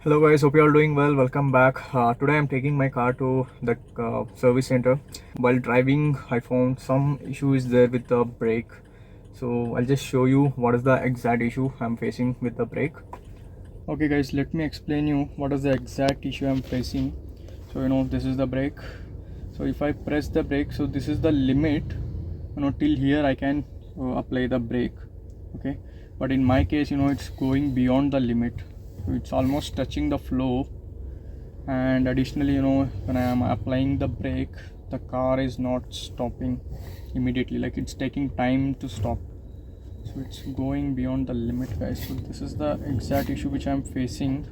Hello guys, hope you all doing well. Welcome back. Today I'm taking my car to the service center. While driving, I found some issues there with the brake. So I'll just show you what is the exact issue I'm facing with the brake. Okay guys, let me explain you what is the exact issue I'm facing. So this is the brake. So if I press the brake, so this is the limit. Till here I can apply the brake. Okay, but in my case, it's going beyond the limit. So it's almost touching the floor, and additionally, when I am applying the brake, the car is not stopping immediately. Like it's taking time to stop. So it's going beyond the limit, guys. So this is the exact issue which I'm facing.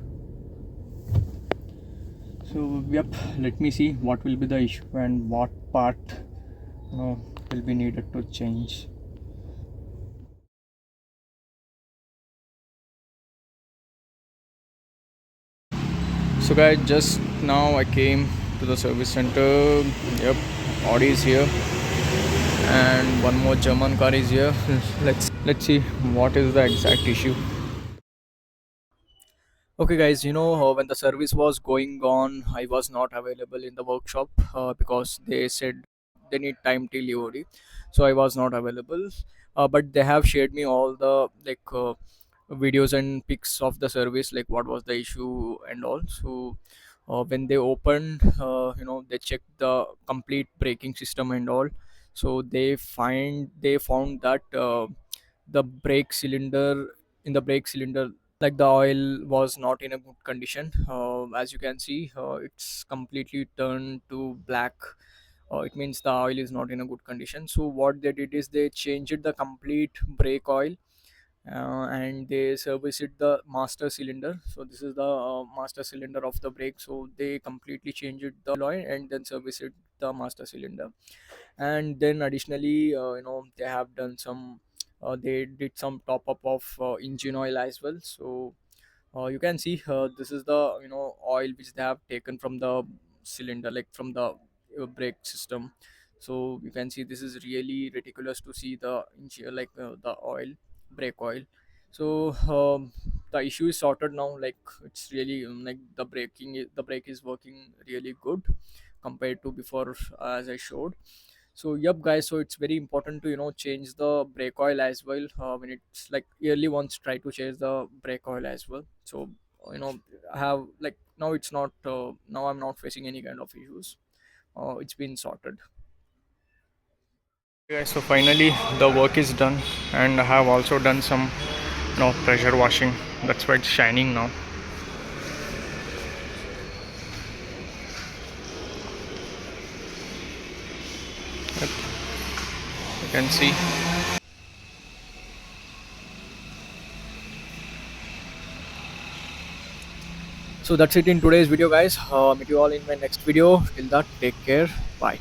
So yep, let me see what will be the issue and what part will be needed to change. So guys, just now I came to the service center. Yep, Audi is here and one more German car is here. Let's see what is the exact issue. Okay guys, when the service was going on, I was not available in the workshop because they said they need time till EOD, so I was not available. But they have shared me all the videos and pics of the service, like what was the issue and all. So when they opened, they checked the complete braking system and all. So they found that the brake cylinder in the brake cylinder, like the oil was not in a good condition. As you can see, it's completely turned to black. It means the oil is not in a good condition. So what they did is they changed the complete brake oil, and they serviced the master cylinder. So this is the master cylinder of the brake. So they completely changed the oil and then serviced the master cylinder. And then additionally, they have done some they did some top up of engine oil as well. So you can see this is the oil which they have taken from the cylinder, like from the brake system. So you can see this is really ridiculous to see the the oil, brake oil. So the issue is sorted now. Like it's really like the brake is working really good compared to before, as I showed. So yep guys, so it's very important to change the brake oil as well. When it's like yearly once, try to change the brake oil as well. So you know I have, like, now it's not now I'm not facing any kind of issues. It's been sorted. Okay, guys, so finally the work is done, and I have also done some pressure washing. That's why it's shining now. Yep, you can see. So that's it in today's video, guys. Meet you all in my next video. Till that, take care. Bye.